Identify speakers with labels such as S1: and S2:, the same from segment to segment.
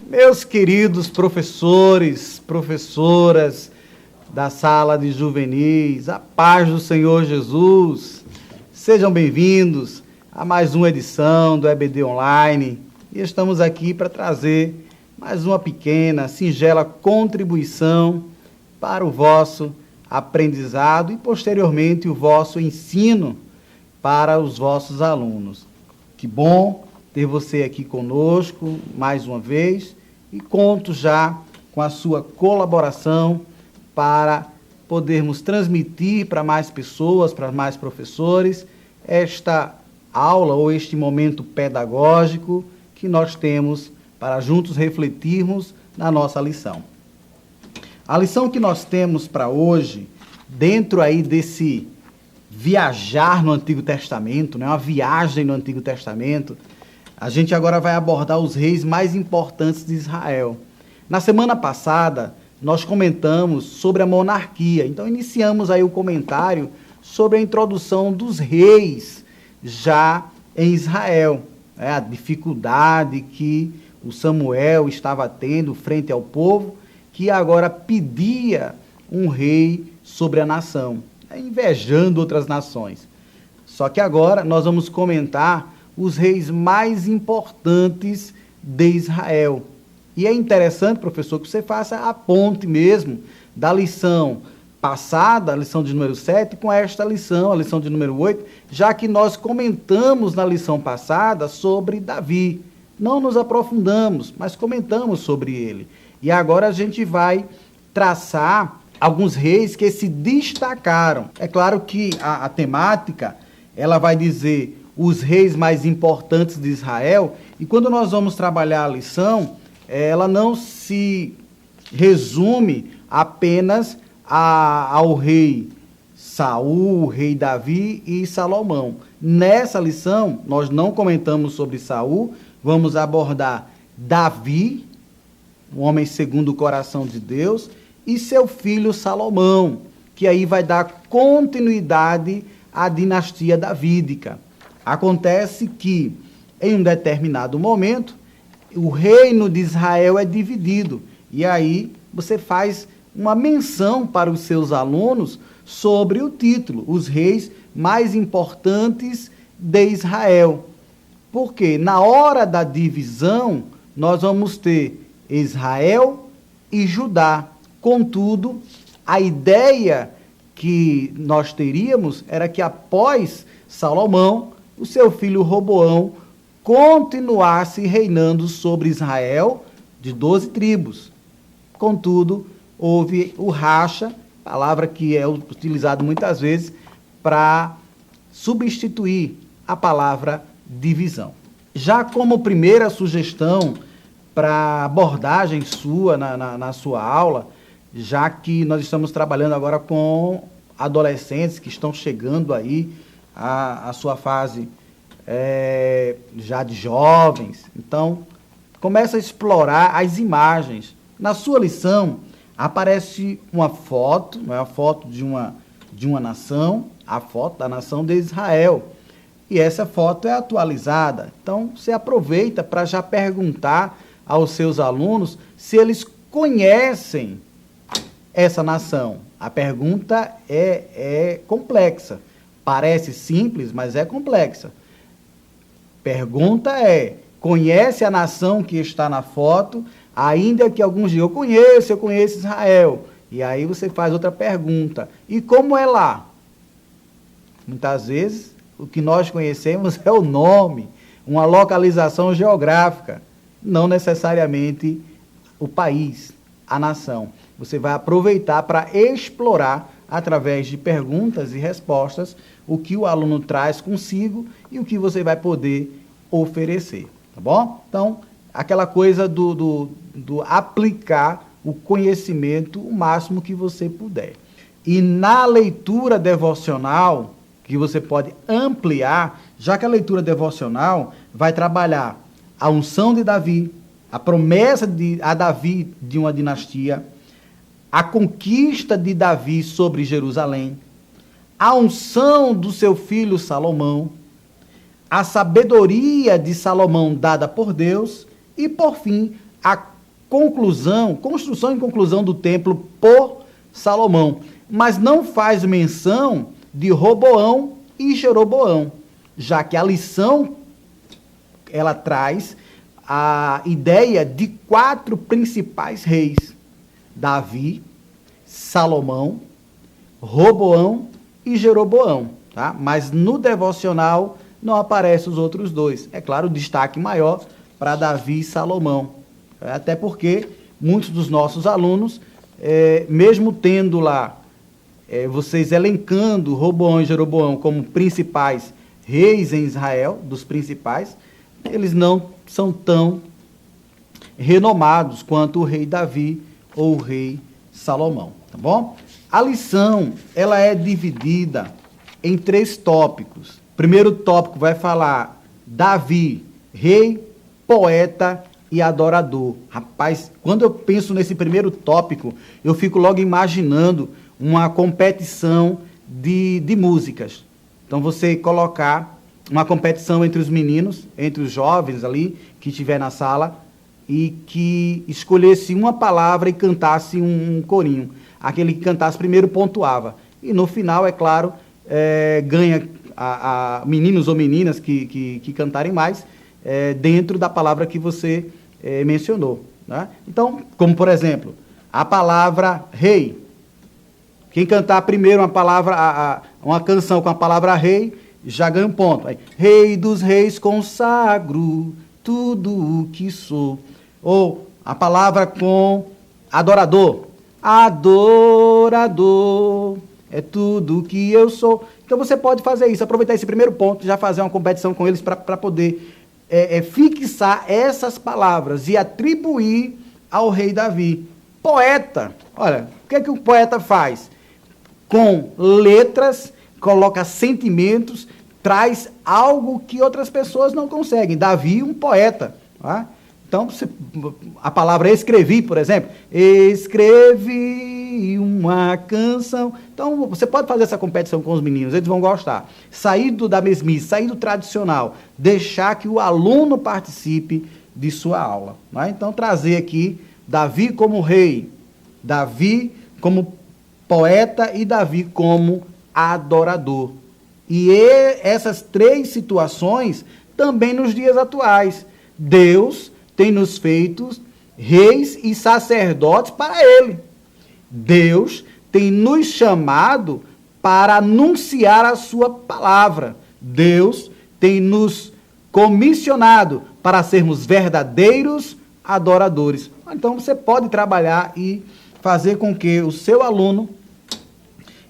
S1: Meus queridos professores, professoras da sala de juvenis, a paz do Senhor Jesus, sejam bem-vindos a mais uma edição do EBD Online e estamos aqui para trazer mais uma pequena, singela contribuição para o vosso aprendizado e posteriormente o vosso ensino para os vossos alunos. Que bom ter você aqui conosco mais uma vez e conto já com a sua colaboração para podermos transmitir para mais pessoas, para mais professores, esta aula ou este momento pedagógico que nós temos para juntos refletirmos na nossa lição. A lição que nós temos para hoje, dentro aí desse viajar no Antigo Testamento, né, uma viagem no Antigo Testamento, a gente agora vai abordar os reis mais importantes de Israel. Na semana passada, nós comentamos sobre a monarquia. Então, iniciamos aí o comentário sobre a introdução dos reis já em Israel. Né? A dificuldade que o Samuel estava tendo frente ao povo, que agora pedia um rei sobre a nação, invejando outras nações. Só que agora nós vamos comentar os reis mais importantes de Israel. E é interessante, professor, que você faça a ponte mesmo da lição passada, a lição de número 7, com esta lição, a lição de número 8, já que nós comentamos na lição passada sobre Davi. Não nos aprofundamos, mas comentamos sobre ele. E agora a gente vai traçar alguns reis que se destacaram. É claro que a temática, ela vai dizer os reis mais importantes de Israel, e quando nós vamos trabalhar a lição, ela não se resume apenas ao rei Saul, o rei Davi e Salomão. Nessa lição, nós não comentamos sobre Saul, vamos abordar Davi, um homem segundo o coração de Deus, e seu filho Salomão, que aí vai dar continuidade à dinastia davídica. Acontece que, em um determinado momento, o reino de Israel é dividido. E aí você faz uma menção para os seus alunos sobre o título, os reis mais importantes de Israel. Porque na hora da divisão, nós vamos ter Israel e Judá. Contudo, a ideia que nós teríamos era que após Salomão, o seu filho Roboão continuasse reinando sobre Israel de 12 tribos. Contudo, houve o racha, palavra que é utilizada muitas vezes para substituir a palavra divisão. Já como primeira sugestão para abordagem sua na sua aula, já que nós estamos trabalhando agora com adolescentes que estão chegando aí a sua fase já de jovens. Então, começa a explorar as imagens. Na sua lição, aparece uma foto, não é a foto de uma nação, a foto da nação de Israel. E essa foto é atualizada. Então, você aproveita para já perguntar aos seus alunos se eles conhecem essa nação. A pergunta é complexa. Parece simples, mas é complexa. Pergunta conhece a nação que está na foto? Ainda que alguns digam, eu conheço Israel. E aí você faz outra pergunta. E como é lá? Muitas vezes, o que nós conhecemos é o nome, uma localização geográfica, não necessariamente o país, a nação. Você vai aproveitar para explorar, através de perguntas e respostas, o que o aluno traz consigo e o que você vai poder oferecer, tá bom? Então, aquela coisa do aplicar o conhecimento o máximo que você puder. E na leitura devocional, que você pode ampliar, já que a leitura devocional vai trabalhar a unção de Davi, a promessa a Davi de uma dinastia, a conquista de Davi sobre Jerusalém, a unção do seu filho Salomão, a sabedoria de Salomão dada por Deus e, por fim, a construção e conclusão do templo por Salomão, mas não faz menção de Roboão e Jeroboão, já que a lição ela traz a ideia de 4 principais reis: Davi, Salomão, Roboão e Jeroboão, tá? Mas no devocional não aparecem os outros 2. É claro, o destaque maior para Davi e Salomão, até porque muitos dos nossos alunos, mesmo tendo lá, vocês elencando Roboão e Jeroboão como principais reis em Israel, dos principais, eles não são tão renomados quanto o rei Davi ou o rei Salomão, tá bom? A lição, ela é dividida em 3 tópicos. O primeiro tópico vai falar Davi, rei, poeta e adorador. Rapaz, quando eu penso nesse primeiro tópico, eu fico logo imaginando uma competição de músicas. Então, você colocar uma competição entre os meninos, entre os jovens ali, que estiver na sala, e que escolhesse uma palavra e cantasse um corinho. Aquele que cantasse primeiro pontuava. E no final, é claro, ganha meninos ou meninas que cantarem mais dentro da palavra que você mencionou, né? Então, como por exemplo, a palavra rei. Quem cantar primeiro uma canção com a palavra rei, já ganha um ponto. Aí, Rei dos reis, consagro tudo o que sou. Ou a palavra com adorador. Adorador é tudo o que eu sou. Então você pode fazer isso, aproveitar esse primeiro ponto, já fazer uma competição com eles para poder fixar essas palavras e atribuir ao rei Davi. Poeta, olha, o que é que o poeta faz? Com letras, coloca sentimentos, traz algo que outras pessoas não conseguem. Davi, um poeta. Tá? Então, a palavra escrevi, por exemplo, escrevi uma canção. Então, você pode fazer essa competição com os meninos, eles vão gostar. Sair da mesmice, sair do tradicional, deixar que o aluno participe de sua aula. Tá? Então, trazer aqui Davi como rei, Davi como poeta e Davi como adorador. E essas 3 situações também nos dias atuais. Deus tem nos feito reis e sacerdotes para Ele. Deus tem nos chamado para anunciar a sua palavra. Deus tem nos comissionado para sermos verdadeiros adoradores. Então você pode trabalhar e fazer com que o seu aluno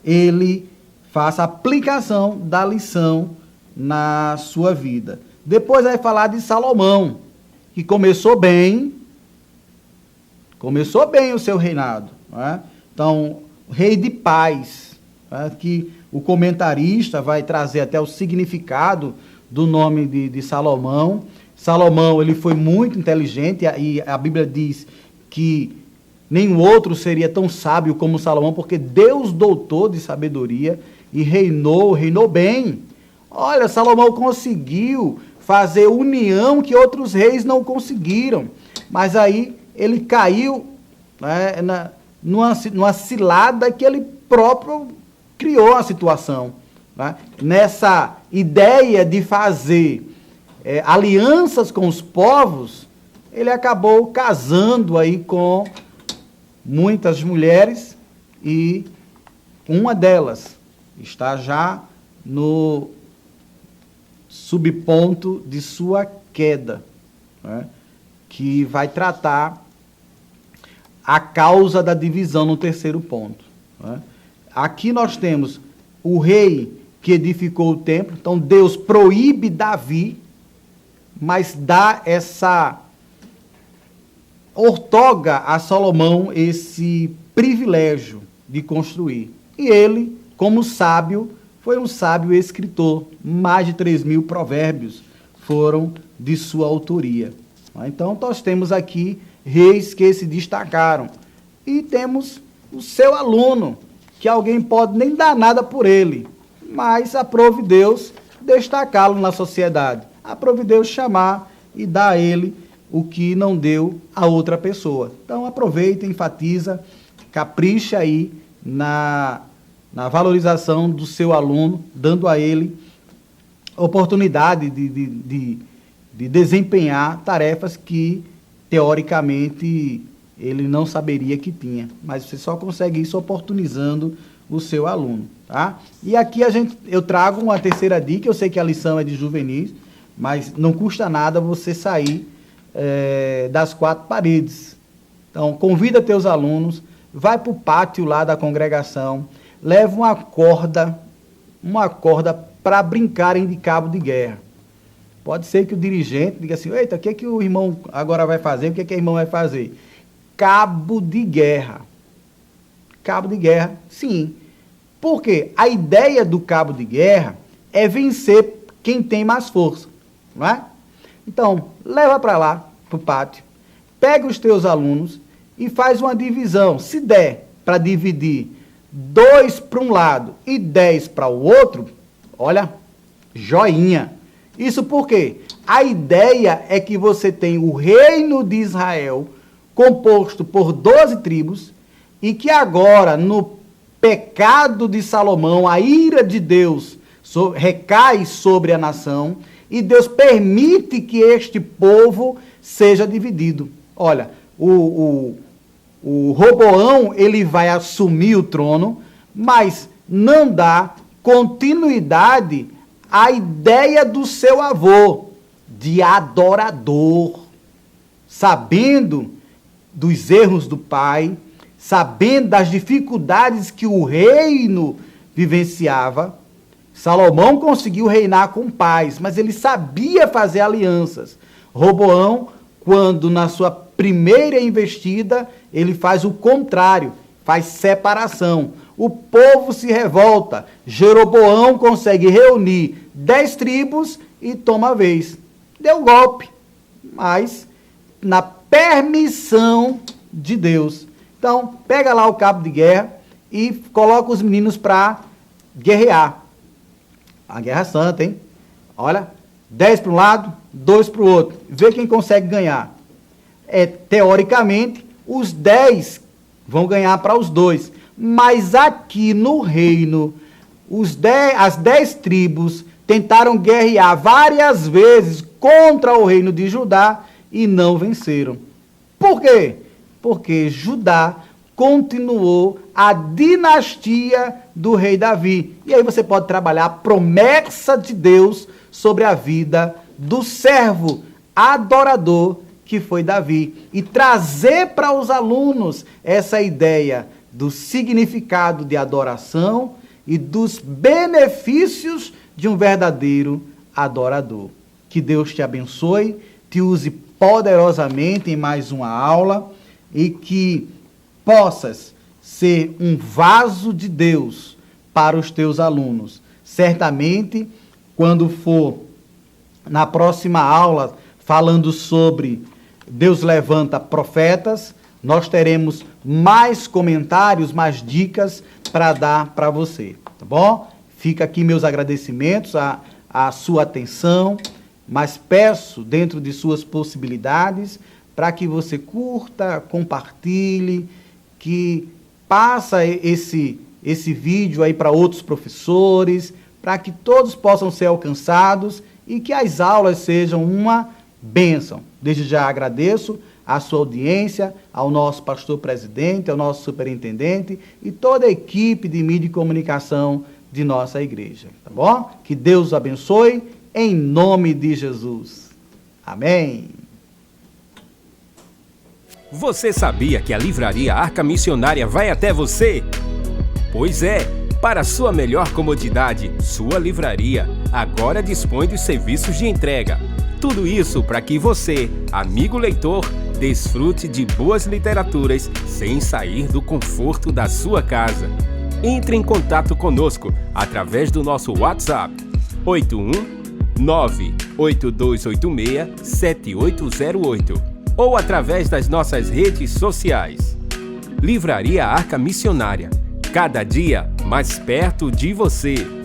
S1: ele faça a aplicação da lição na sua vida. Depois vai falar de Salomão, que começou bem o seu reinado. Não é? Então, rei de paz, que o comentarista vai trazer até o significado do nome de Salomão. Salomão, ele foi muito inteligente, e a Bíblia diz que nenhum outro seria tão sábio como Salomão, porque Deus dotou de sabedoria e reinou bem. Olha, Salomão conseguiu fazer união que outros reis não conseguiram. Mas aí ele caiu, né, numa cilada que ele próprio criou a situação. Né? Nessa ideia de fazer alianças com os povos, ele acabou casando aí com muitas mulheres e uma delas está já no subponto de sua queda, né? Que vai tratar a causa da divisão no terceiro ponto. Né? Aqui nós temos o rei que edificou o templo, então Deus proíbe Davi, mas dá outorga a Salomão esse privilégio de construir. E ele, como sábio, foi um sábio escritor. Mais de 3.000 provérbios foram de sua autoria. Então, nós temos aqui reis que se destacaram. E temos o seu aluno, que alguém pode nem dar nada por ele, mas aprove Deus destacá-lo na sociedade. Aprove Deus chamar e dar a ele o que não deu a outra pessoa. Então aproveita, enfatiza, capricha aí na valorização do seu aluno, dando a ele oportunidade de desempenhar tarefas que, teoricamente, ele não saberia que tinha. Mas você só consegue isso oportunizando o seu aluno, tá? E aqui eu trago uma terceira dica. Eu sei que a lição é de juvenis, mas não custa nada você sair das quatro paredes. Então, convida teus alunos, vai para o pátio lá da congregação, leva uma corda para brincarem de cabo de guerra. Pode ser que o dirigente diga assim: eita, o que é que o irmão agora vai fazer? O que é que o irmão vai fazer? Cabo de guerra. Cabo de guerra, sim. Porque a ideia do cabo de guerra é vencer quem tem mais força, não é? Então, leva para lá, para o pátio, pega os teus alunos e faz uma divisão. Se der para dividir 2 para um lado e 10 para o outro, olha, joinha. Isso porque a ideia é que você tem o reino de Israel composto por 12 tribos e que agora, no pecado de Salomão, a ira de Deus recai sobre a nação e Deus permite que este povo seja dividido. Olha, o Roboão, ele vai assumir o trono, mas não dá continuidade à ideia do seu avô, de adorador, sabendo dos erros do pai, sabendo das dificuldades que o reino vivenciava. Salomão conseguiu reinar com paz, mas ele sabia fazer alianças. Roboão, quando na sua primeira investida, ele faz o contrário, faz separação. O povo se revolta. Jeroboão consegue reunir 10 tribos e toma a vez. Deu golpe, mas na permissão de Deus. Então, pega lá o cabo de guerra e coloca os meninos para guerrear. A guerra santa, hein? Olha, 10 para um lado, 2 para o outro. Vê quem consegue ganhar. Teoricamente, os 10 vão ganhar para os 2. Mas aqui no reino, as 10 tribos tentaram guerrear várias vezes contra o reino de Judá e não venceram. Por quê? Porque Judá continuou a dinastia do rei Davi. E aí você pode trabalhar a promessa de Deus sobre a vida do servo adorador que foi Davi. E trazer para os alunos essa ideia do significado de adoração e dos benefícios de um verdadeiro adorador. Que Deus te abençoe, te use poderosamente em mais uma aula e que possas ser um vaso de Deus para os teus alunos. Certamente, quando for na próxima aula falando sobre Deus levanta profetas, nós teremos mais comentários, mais dicas para dar para você, tá bom? Fica aqui meus agradecimentos à sua atenção, mas peço, dentro de suas possibilidades, para que você curta, compartilhe, que passa esse vídeo aí para outros professores, para que todos possam ser alcançados e que as aulas sejam uma bênção. Desde já agradeço a sua audiência, ao nosso pastor-presidente, ao nosso superintendente e toda a equipe de mídia e comunicação de nossa igreja, tá bom? Que Deus os abençoe, em nome de Jesus. Amém.
S2: Você sabia que a Livraria Arca Missionária vai até você? Pois é, para sua melhor comodidade, sua livraria agora dispõe dos serviços de entrega. Tudo isso para que você, amigo leitor, desfrute de boas literaturas sem sair do conforto da sua casa. Entre em contato conosco através do nosso WhatsApp 81982867808 ou através das nossas redes sociais. Livraria Arca Missionária, cada dia mais perto de você.